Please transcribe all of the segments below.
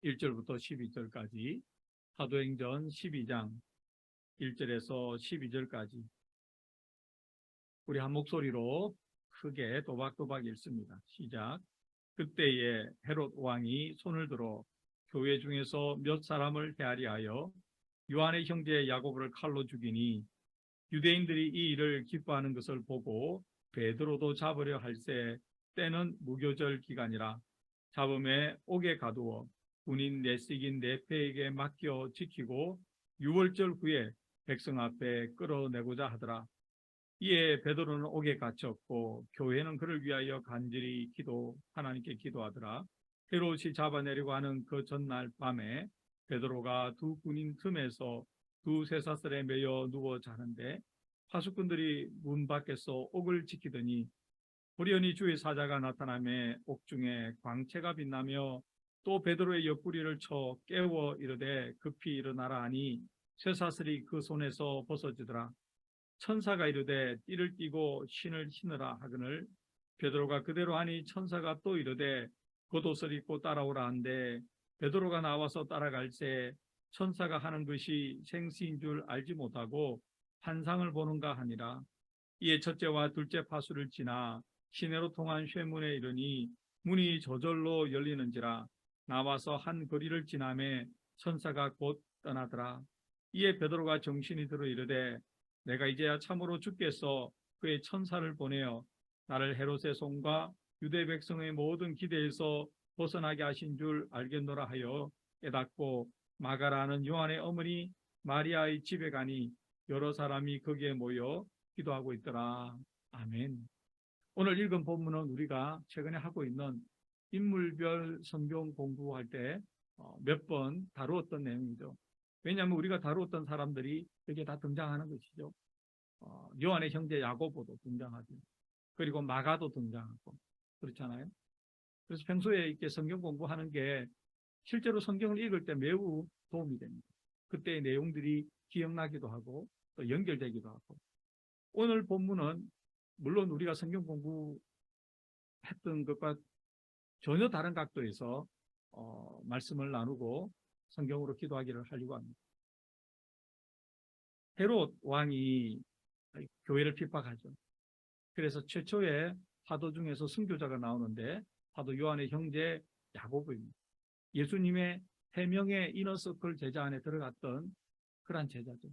1절부터 12절까지, 사도행전 12장 1절에서 12절까지 우리 한 목소리로 크게 또박또박 읽습니다. 시작. 그때에 헤롯 왕이 손을 들어 교회 중에서 몇 사람을 헤아려 하여 요한의 형제 야고보를 칼로 죽이니, 유대인들이 이 일을 기뻐하는 것을 보고 베드로도 잡으려 할새 때는 무교절 기간이라 잡음에 옥에 가두어 군인 내식인 네페에게 맡겨 지키고 6월절 후에 백성 앞에 끌어내고자 하더라. 이에 베드로는 옥에 갇혔고 교회는 그를 위하여 간절히 하나님께 기도하더라. 헤롯이 잡아내려고 하는 그 전날 밤에 베드로가 두 군인 틈에서 두 쇠사슬에 매여 누워 자는데 파수꾼들이 문 밖에서 옥을 지키더니 우연히 주의 사자가 나타나매 옥중에 광채가 빛나며 또 베드로의 옆구리를 쳐 깨워 이르되 급히 일어나라 하니 쇠사슬이 그 손에서 벗어지더라. 천사가 이르되 띠를 띠고 신을 신으라 하거늘 베드로가 그대로 하니 천사가 또 이르되 겉옷을 입고 따라오라 한데 베드로가 나와서 따라갈새 천사가 하는 것이 생시인 줄 알지 못하고 환상을 보는가 하니라. 이에 첫째와 둘째 파수를 지나 시내로 통한 쇠문에 이르니 문이 저절로 열리는지라. 나와서 한 거리를 지나매 천사가 곧 떠나더라. 이에 베드로가 정신이 들어 이르되 내가 이제야 참으로 죽겠어. 그의 천사를 보내어 나를 헤롯의 손과 유대 백성의 모든 기대에서 벗어나게 하신 줄 알겠노라 하여 깨닫고 마가라는 요한의 어머니 마리아의 집에 가니 여러 사람이 거기에 모여 기도하고 있더라. 아멘. 오늘 읽은 본문은 우리가 최근에 하고 있는 인물별 성경 공부할 때 몇 번 다루었던 내용이죠. 왜냐하면 우리가 다루었던 사람들이 여기에 다 등장하는 것이죠. 요한의 형제 야고보도 등장하죠. 그리고 마가도 등장하고 그렇잖아요. 그래서 평소에 이렇게 성경 공부하는 게 실제로 성경을 읽을 때 매우 도움이 됩니다. 그때의 내용들이 기억나기도 하고 또 연결되기도 하고. 오늘 본문은 물론 우리가 성경 공부했던 것과 전혀 다른 각도에서 말씀을 나누고 성경으로 기도하기를 하려고 합니다. 헤롯 왕이 교회를 핍박하죠. 그래서 최초의 사도 중에서 순교자가 나오는데 사도 요한의 형제 야고보입니다. 예수님의 3명의 이너서클 제자 안에 들어갔던 그런 제자죠.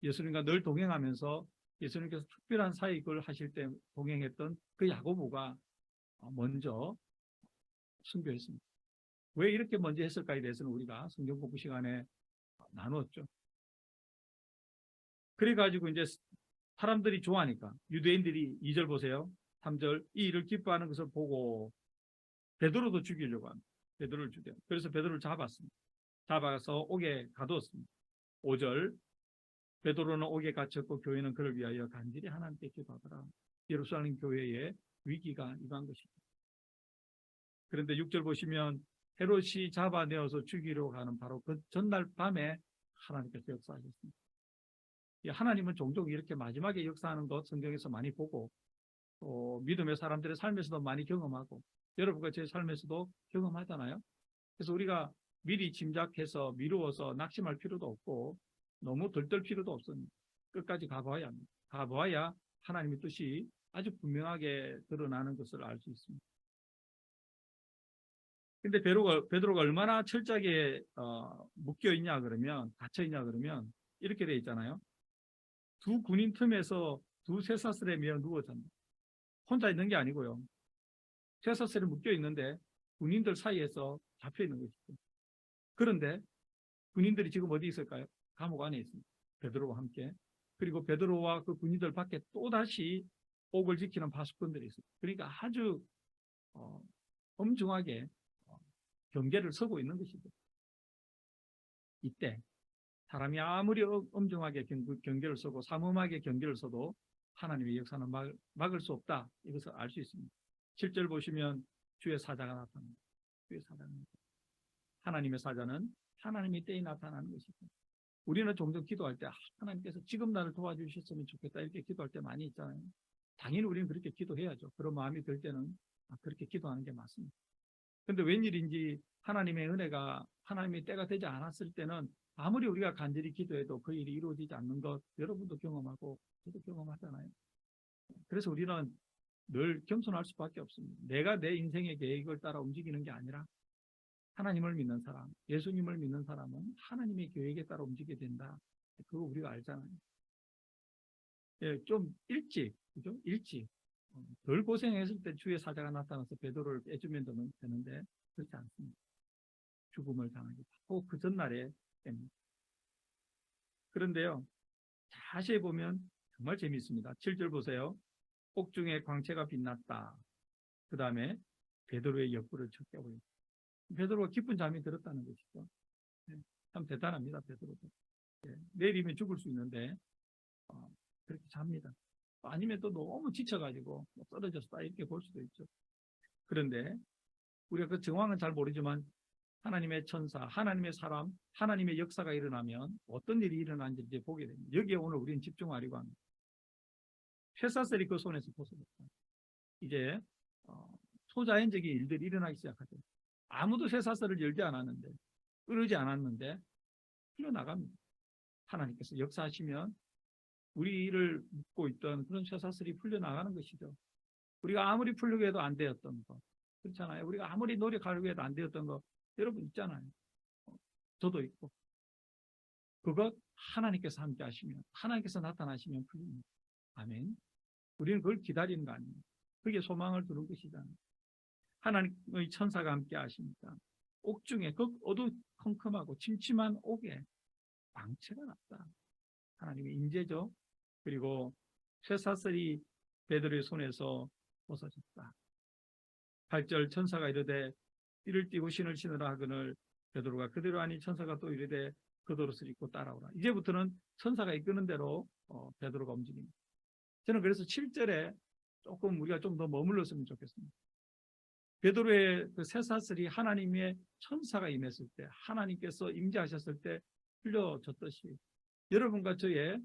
예수님과 늘 동행하면서 예수님께서 특별한 사역을 하실 때 동행했던 그 야고보가 먼저 순교했습니다. 왜 이렇게 먼저 했을까에 대해서는 우리가 성경 공부 시간에 나누었죠. 그래가지고 이제 사람들이 좋아하니까 유대인들이 2절 보세요. 3절 이 일을 기뻐하는 것을 보고 베드로도 죽이려고 합니다. 베드로를 죽여요. 그래서 베드로를 잡았습니다. 잡아서 옥에 가두었습니다. 5절 베드로는 옥에 갇혔고 교회는 그를 위하여 간절히 하나님께 기도하더라. 예루살렘 교회의 위기가 임한 것입니다. 그런데 6절 보시면 헤롯이 잡아내어서 죽이려고 하는 바로 그 전날 밤에 하나님께서 역사하셨습니다. 하나님은 종종 이렇게 마지막에 역사하는 것 성경에서 많이 보고 또 믿음의 사람들의 삶에서도 많이 경험하고 여러분과 제 삶에서도 경험하잖아요. 그래서 우리가 미리 짐작해서 미루어서 낙심할 필요도 없고 너무 들뜰 필요도 없습니다. 끝까지 가봐야 합니다. 가봐야 하나님의 뜻이 아주 분명하게 드러나는 것을 알 수 있습니다. 근데 베드로가 얼마나 철저하게 묶여있냐 그러면, 갇혀있냐 그러면 이렇게 돼 있잖아요. 두 군인 틈에서 두 쇠사슬에 매어 누워졌습니다. 혼자 있는 게 아니고요. 쇠사슬에 묶여있는데 군인들 사이에서 잡혀있는 것이죠. 그런데 군인들이 지금 어디 있을까요? 감옥 안에 있습니다. 베드로와 함께. 그리고 베드로와 그 군인들 밖에 또다시 옥을 지키는 파수꾼들이 있습니다. 그러니까 아주 엄중하게 경계를 서고 있는 것이죠. 이때 사람이 아무리 엄중하게 경계를 서고 삼엄하게 경계를 서도 하나님의 역사는 막을 수 없다. 이것을 알 수 있습니다. 7절 보시면 주의 사자가 나타납니다. 주의 사자가 나타납니다. 하나님의 사자는 하나님의 때에 나타나는 것이죠. 우리는 종종 기도할 때 하나님께서 지금 나를 도와주셨으면 좋겠다 이렇게 기도할 때 많이 있잖아요. 당연히 우리는 그렇게 기도해야죠. 그런 마음이 들 때는 그렇게 기도하는 게 맞습니다. 근데 웬일인지 하나님의 은혜가 하나님의 때가 되지 않았을 때는 아무리 우리가 간절히 기도해도 그 일이 이루어지지 않는 것 여러분도 경험하고 저도 경험하잖아요. 그래서 우리는 늘 겸손할 수밖에 없습니다. 내가 내 인생의 계획을 따라 움직이는 게 아니라 하나님을 믿는 사람, 예수님을 믿는 사람은 하나님의 계획에 따라 움직이게 된다. 그거 우리가 알잖아요. 예, 좀 일찍, 그죠? 일찍. 덜 고생했을 때 주의 사자가 나타나서 베드로를 빼주면 되는데 그렇지 않습니다. 죽음을 당하기도 하고 그 전날에 뺍니다. 그런데요, 자세히 보면 정말 재미있습니다. 7절 보세요. 옥중에 광채가 빛났다. 그 다음에 베드로의 옆구리를 쳐 깨고요. 베드로가 깊은 잠이 들었다는 것이죠. 네, 참 대단합니다. 베드로도. 네, 내일이면 죽을 수 있는데 그렇게 잡니다. 아니면 또 너무 지쳐가지고 쓰러졌다 이렇게 볼 수도 있죠. 그런데 우리가 그 정황은 잘 모르지만 하나님의 천사, 하나님의 사람, 하나님의 역사가 일어나면 어떤 일이 일어나는지 이제 보게 됩니다. 여기에 오늘 우리는 집중하려고 합니다. 쇠사슬이 그 손에서 벗어졌다. 이제 초자연적인 일들이 일어나기 시작하죠. 아무도 쇠사슬을 열지 않았는데, 끊지 않았는데 풀려나갑니다. 하나님께서 역사하시면 우리를 묶고 있던 그런 쇠사슬이 풀려나가는 것이죠. 우리가 아무리 풀려고 해도 안 되었던 거, 그렇잖아요. 우리가 아무리 노력하려고 해도 안 되었던 거 여러분 있잖아요. 저도 있고. 그것 하나님께서 함께 하시면, 하나님께서 나타나시면 풀립니다. 아멘. 우리는 그걸 기다리는 거 아닙니다. 그게 소망을 두는 것이잖아요. 하나님의 천사가 함께 하십니다. 옥중에 그 어두컴컴하고 침침한 옥에 광채가 났다. 하나님의 임재죠. 그리고 쇠사슬이 베드로의 손에서 벗어졌다. 8절 천사가 이르되 띠를 띠고 신을 신으라 하거늘 베드로가 그대로 하니 천사가 또 이르되 겉옷을 입고 따라오라. 이제부터는 천사가 이끄는 대로 베드로가 움직입니다. 저는 그래서 7절에 조금 우리가 좀 더 머물렀으면 좋겠습니다. 베드로의 그 쇠사슬이 하나님의 천사가 임했을 때, 하나님께서 임재하셨을 때 풀려졌듯이 여러분과 저의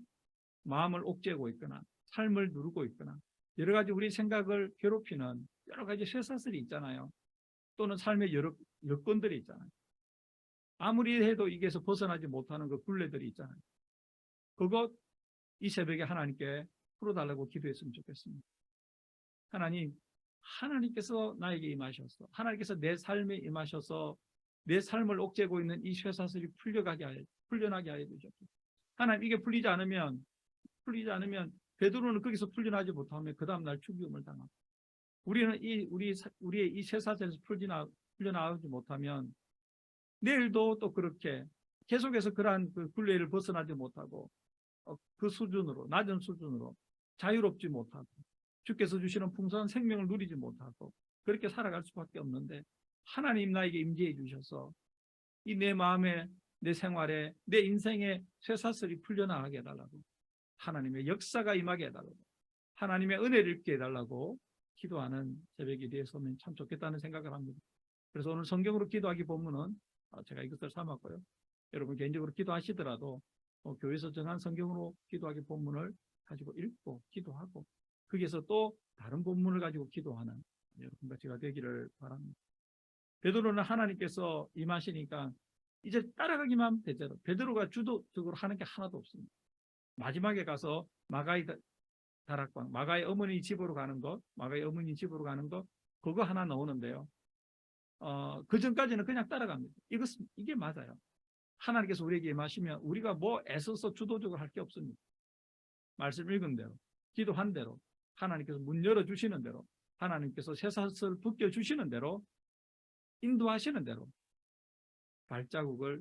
마음을 옥죄고 있거나 삶을 누르고 있거나 여러 가지 우리 생각을 괴롭히는 여러 가지 쇠사슬이 있잖아요. 또는 삶의 여러 여건들이 있잖아요. 아무리 해도 이게서 벗어나지 못하는 그 굴레들이 있잖아요. 그것 이 새벽에 하나님께 풀어달라고 기도했으면 좋겠습니다. 하나님께서 나에게 임하셔서 하나님께서 내 삶에 임하셔서 내 삶을 옥죄고 있는 이 쇠사슬이 풀려나게 하여 주셨고, 하나님 이게 풀리지 않으면 베드로는 거기서 풀려나지 못하면 그 다음날 죽임을 당하고, 우리는 우리의 이 쇠사슬에서 풀려나가지 못하면 내일도 또 그렇게 계속해서 그러한 그 굴레를 벗어나지 못하고 그 수준으로, 낮은 수준으로 자유롭지 못하고 주께서 주시는 풍성한 생명을 누리지 못하고 그렇게 살아갈 수밖에 없는데, 하나님 나에게 임재해 주셔서 이 내 마음에, 내 생활에, 내 인생에 쇠사슬이 풀려나가게 해달라고, 하나님의 역사가 임하게 해달라고, 하나님의 은혜를 입게 해달라고 기도하는 새벽이 되었으면 참 좋겠다는 생각을 합니다. 그래서 오늘 성경으로 기도하기 본문은 제가 이것을 삼았고요. 여러분 개인적으로 기도하시더라도 교회에서 정한 성경으로 기도하기 본문을 가지고 읽고 기도하고 거기에서 또 다른 본문을 가지고 기도하는 여러분과 제가 되기를 바랍니다. 베드로는 하나님께서 임하시니까 이제 따라가기만 되죠. 베드로가 주도적으로 하는 게 하나도 없습니다. 마지막에 가서 마가의 다락방, 마가의 어머니 집으로 가는 것, 그거 하나 나오는데요. 그 전까지는 그냥 따라갑니다. 이게 맞아요. 하나님께서 우리에게 임하시면 우리가 뭐 애써서 주도적으로 할 게 없습니다. 말씀 읽은 대로, 기도한 대로, 하나님께서 문 열어주시는 대로, 하나님께서 쇠사슬 벗겨주시는 대로, 인도하시는 대로 발자국을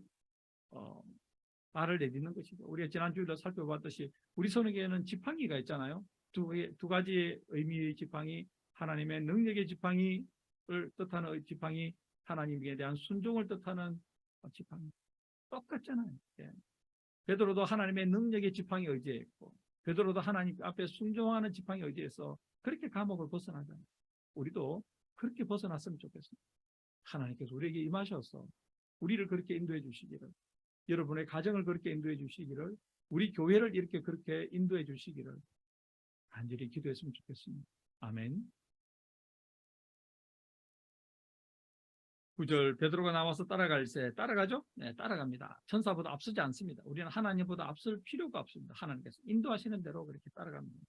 발을 내딛는 것이죠. 우리가 지난주에 살펴봤듯이 우리 손에게는 지팡이가 있잖아요. 두 가지의 의미의 지팡이, 하나님의 능력의 지팡이를 뜻하는 지팡이, 하나님에 대한 순종을 뜻하는 지팡이. 똑같잖아요. 예. 베드로도 하나님의 능력의 지팡이 의지했고, 베드로도 하나님 앞에 순종하는 지팡이 의지해서 그렇게 감옥을 벗어나잖아요. 우리도 그렇게 벗어났으면 좋겠습니다. 하나님께서 우리에게 임하셔서 우리를 그렇게 인도해 주시기를, 여러분의 가정을 그렇게 인도해 주시기를, 우리 교회를 이렇게 그렇게 인도해 주시기를 간절히 기도했으면 좋겠습니다. 아멘. 9절 베드로가 나와서 따라갈새 따라가죠? 네, 따라갑니다. 천사보다 앞서지 않습니다. 우리는 하나님보다 앞설 필요가 없습니다. 하나님께서 인도하시는 대로 그렇게 따라갑니다.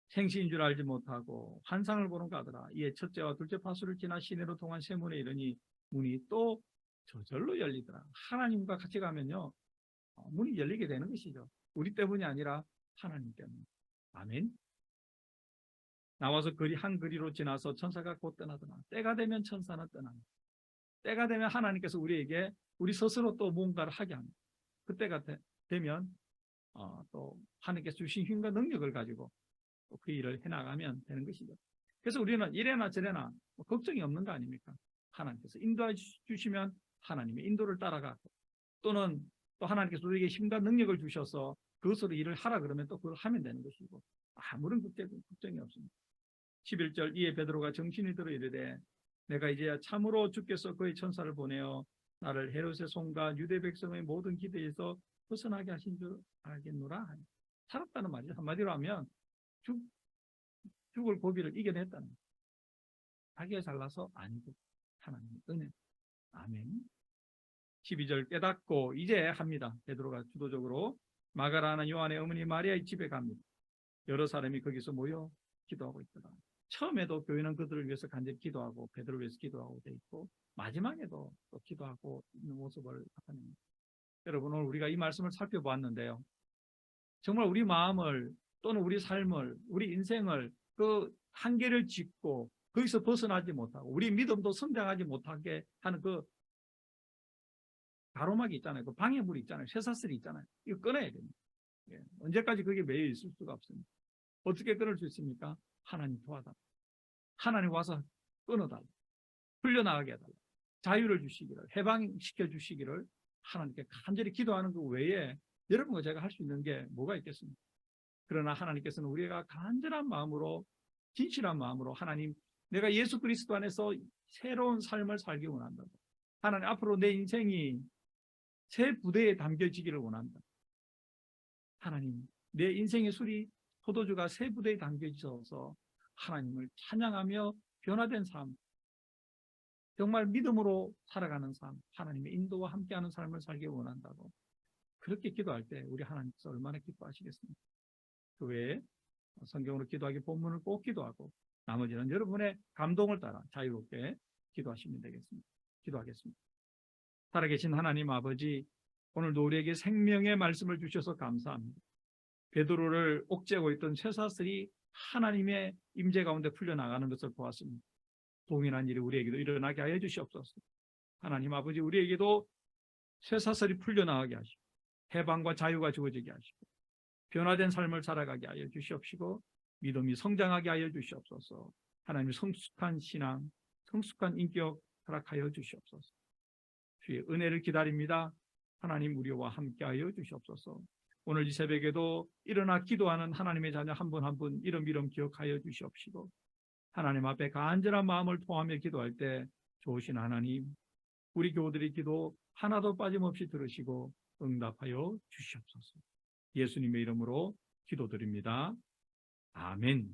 생시인 줄 알지 못하고 환상을 보는 가더라. 이에 첫째와 둘째 파수를 지나 시내로 통한 세문에 이르니 문이 또 저절로 열리더라. 하나님과 같이 가면요, 문이 열리게 되는 것이죠. 우리 때문이 아니라 하나님 때문에. 아멘. 나와서 한 거리로 지나서 천사가 곧 떠나더라. 때가 되면 천사는 떠납니다. 때가 되면 하나님께서 우리에게 우리 스스로 또 뭔가를 하게 합니다. 그때가 되면 또 하나님께서 주신 힘과 능력을 가지고 또 그 일을 해나가면 되는 것이죠. 그래서 우리는 이래나 저래나 걱정이 없는 거 아닙니까? 하나님께서 인도해 주시면 하나님의 인도를 따라가고, 또는 또 하나님께서 우리에게 힘과 능력을 주셔서 그것으로 일을 하라 그러면 또 그걸 하면 되는 것이고, 아무런 걱정이 없습니다. 11절 이에 베드로가 정신이 들어 이르되 내가 이제야 참으로 주께서 그의 천사를 보내어 나를 헤롯의 손과 유대 백성의 모든 기대에서 벗어나게 하신 줄 알겠노라. 살았다는 말이죠. 한마디로 하면 죽을 고비를 이겨냈다는 거예요. 자기가 잘나서 아니고 하나님의 은혜. 아멘. 12절 깨닫고 이제 합니다. 베드로가 주도적으로 마가라나 요한의 어머니 마리아의 집에 갑니다. 여러 사람이 거기서 모여 기도하고 있더라. 처음에도 교회는 그들을 위해서 간절히 기도하고 베드로를 위해서 기도하고 돼 있고, 마지막에도 또 기도하고 있는 모습을 나타냅니다. 여러분, 오늘 우리가 이 말씀을 살펴보았는데요, 정말 우리 마음을 또는 우리 삶을, 우리 인생을 그 한계를 짚고 거기서 벗어나지 못하고 우리 믿음도 성장하지 못하게 하는 그 가로막이 있잖아요. 그 방해물이 있잖아요. 쇠사슬이 있잖아요. 이거 끊어야 됩니다. 언제까지 그게 매여 있을 수가 없습니다. 어떻게 끊을 수 있습니까? 하나님 도와달라. 하나님 와서 끊어달라. 풀려나가게 해달라. 자유를 주시기를, 해방시켜 주시기를 하나님께 간절히 기도하는 그 외에 여러분과 제가 할 수 있는 게 뭐가 있겠습니까? 그러나 하나님께서는 우리가 간절한 마음으로, 진실한 마음으로 하나님, 내가 예수 그리스도 안에서 새로운 삶을 살기 원한다. 하나님, 앞으로 내 인생이 새 부대에 담겨지기를 원한다. 하나님, 내 인생의 포도주가 새 부대에 담겨져서 하나님을 찬양하며 변화된 삶, 정말 믿음으로 살아가는 삶, 하나님의 인도와 함께하는 삶을 살기 원한다고 그렇게 기도할 때 우리 하나님께서 얼마나 기뻐하시겠습니까? 그 외에 성경으로 기도하기 본문을 꼭 기도하고 나머지는 여러분의 감동을 따라 자유롭게 기도하시면 되겠습니다. 기도하겠습니다. 살아계신 하나님 아버지, 오늘도 우리에게 생명의 말씀을 주셔서 감사합니다. 베드로를 옥죄고 있던 쇠사슬이 하나님의 임재 가운데 풀려나가는 것을 보았습니다. 동일한 일이 우리에게도 일어나게 하여 주시옵소서. 하나님 아버지, 우리에게도 쇠사슬이 풀려나가게 하시고 해방과 자유가 주어지게 하시고 변화된 삶을 살아가게 하여 주시옵시고 믿음이 성장하게 하여 주시옵소서. 하나님의 성숙한 신앙, 성숙한 인격 허락하여 주시옵소서. 주의 은혜를 기다립니다. 하나님, 우리와 함께하여 주시옵소서. 오늘 이 새벽에도 일어나 기도하는 하나님의 자녀 한 분 한 분 이름 기억하여 주시옵시고, 하나님 앞에 간절한 마음을 통하며 기도할 때 좋으신 하나님, 우리 교우들의 기도 하나도 빠짐없이 들으시고 응답하여 주시옵소서. 예수님의 이름으로 기도드립니다. 아멘.